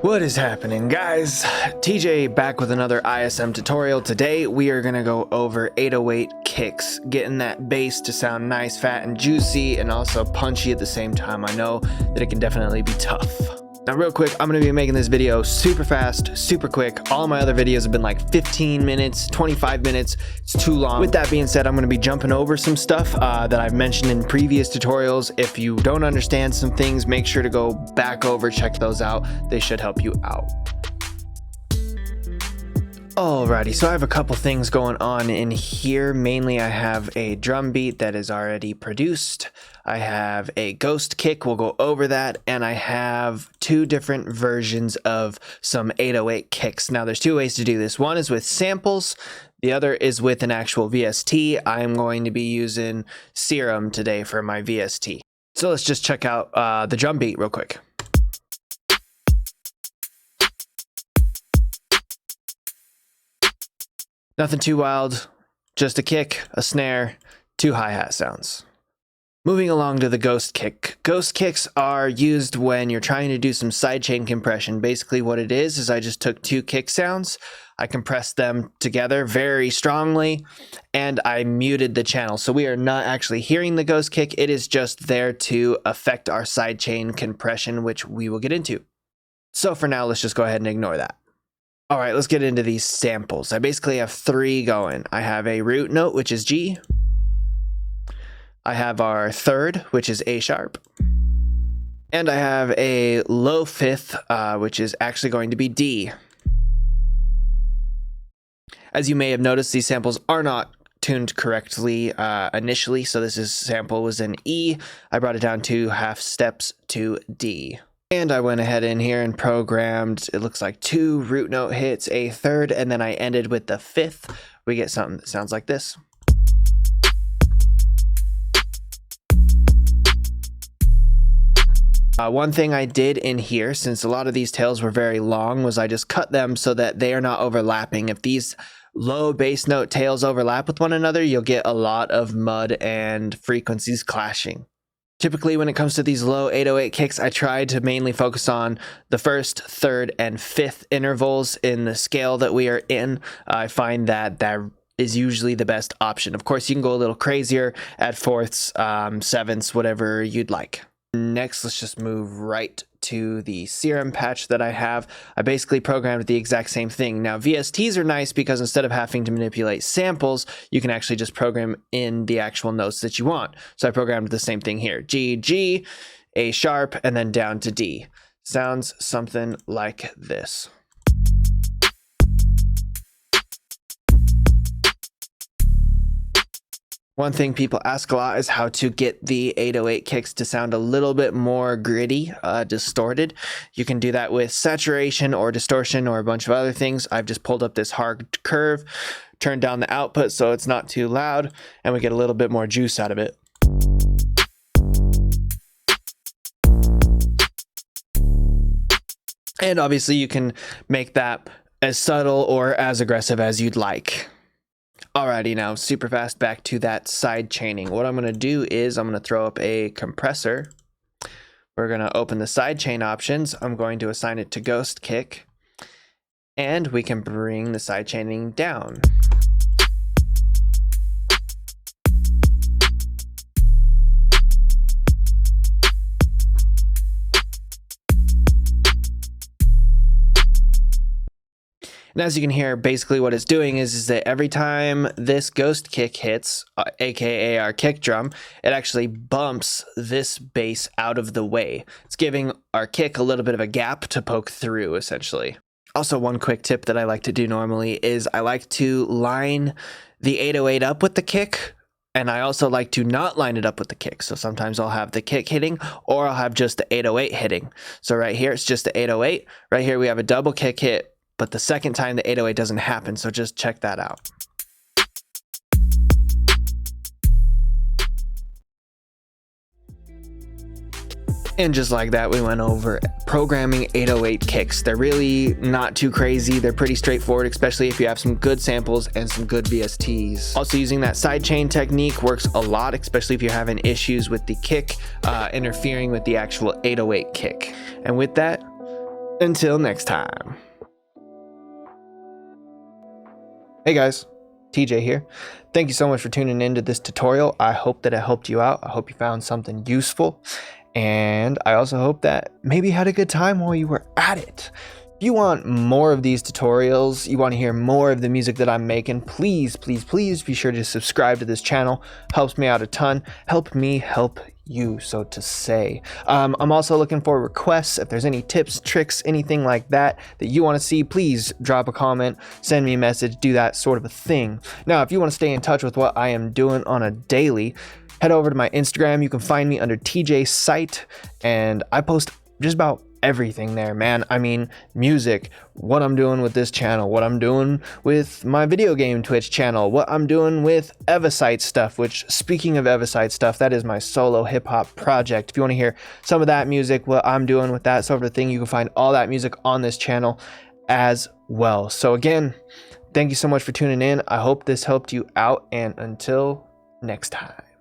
What is happening, guys? TJ back with another ISM tutorial. Today we are gonna go over 808 kicks, getting that bass to sound nice, fat, and juicy, and also punchy at the same time. I know that it can definitely be tough. Now real quick, I'm going to be making this video super fast, super quick. All my other videos have been like 15 minutes, 25 minutes. It's too long. With that being said, I'm going to be jumping over some stuff that I've mentioned in previous tutorials. If you don't understand some things, make sure to go back over, check those out. They should help you out. Alrighty, so I have a couple things going on in here. Mainly I have a drum beat that is already produced. I have a ghost kick, we'll go over that, and I have two different versions of some 808 kicks. Now there's two ways to do this. One is with samples, the other is with an actual VST. I'm going to be using Serum today for my VST. So let's just check out the drum beat real quick. Nothing too wild, just a kick, a snare, two hi-hat sounds. Moving along to the ghost kick. Ghost kicks are used when you're trying to do some sidechain compression. Basically what it is I just took two kick sounds, I compressed them together very strongly, and I muted the channel. So we are not actually hearing the ghost kick, it is just there to affect our sidechain compression, which we will get into. So for now, let's just go ahead and ignore that. All right, let's get into these samples. I basically have three going. I have a root note, which is G. I have our third, which is A sharp. And I have a low fifth, which is actually going to be D. As you may have noticed, these samples are not tuned correctly initially. So this sample was in E. I brought it down 2 half steps to D. And I went ahead in here and programmed, it looks like 2 root note hits, a third, and then I ended with the fifth. We get something that sounds like this. One thing I did in here, since a lot of these tails were very long, was I just cut them so that they are not overlapping. If these low bass note tails overlap with one another, you'll get a lot of mud and frequencies clashing. Typically, when it comes to these low 808 kicks, I try to mainly focus on the first, third, and fifth intervals in the scale that we are in. I find that that is usually the best option. Of course, you can go a little crazier at fourths, sevenths, whatever you'd like. Next, let's just move right to the Serum patch that I have. I basically programmed the exact same thing. Now, VSTs are nice because instead of having to manipulate samples, you can actually just program in the actual notes that you want. So I programmed the same thing here. G, G, A sharp, and then down to D. Sounds something like this. One thing people ask a lot is how to get the 808 kicks to sound a little bit more gritty, distorted. You can do that with saturation or distortion or a bunch of other things. I've just pulled up this hard curve, turned down the output so it's not too loud, and we get a little bit more juice out of it. And obviously you can make that as subtle or as aggressive as you'd like. Alrighty, now super fast back to that side chaining. What I'm going to do is I'm going to throw up a compressor. We're going to open the side chain options. I'm going to assign it to ghost kick, and we can bring the side chaining down. And as you can hear, basically what it's doing is that every time this ghost kick hits, aka our kick drum, it actually bumps this bass out of the way. It's giving our kick a little bit of a gap to poke through, essentially. Also, one quick tip that I like to do normally is I like to line the 808 up with the kick, and I also like to not line it up with the kick. So sometimes I'll have the kick hitting, or I'll have just the 808 hitting. So right here, it's just the 808. Right here, we have a double kick hit, but the second time the 808 doesn't happen, so just check that out. And just like that, we went over programming 808 kicks. They're really not too crazy. They're pretty straightforward, especially if you have some good samples and some good VSTs. Also, using that sidechain technique works a lot, especially if you're having issues with the kick interfering with the actual 808 kick. And with that, Until next time. Hey guys, TJ here. Thank you so much for tuning into this tutorial. I hope that it helped you out. I hope you found something useful. And I also hope that maybe you had a good time while you were at it. If you want more of these tutorials, you want to hear more of the music that I'm making, please be sure to subscribe to this channel. Helps me out a ton. Help me help you, so to say. I'm also looking for requests. If there's any tips, tricks, anything like that you want to see, please drop a comment, send me a message, do that sort of a thing. Now, if you want to stay in touch with what I am doing on a daily, head over to my Instagram. You can find me under TJ Site, and I post just about everything there, man. I mean, music, what I'm doing with this channel, what I'm doing with my video game Twitch channel, what I'm doing with Evasite stuff, which, speaking of Evasite stuff, that is my solo hip-hop project. If you want to hear some of that music, what I'm doing with that sort of thing, you can find all that music on this channel as well. So again, thank you so much for tuning in. I hope this helped you out, and until next time.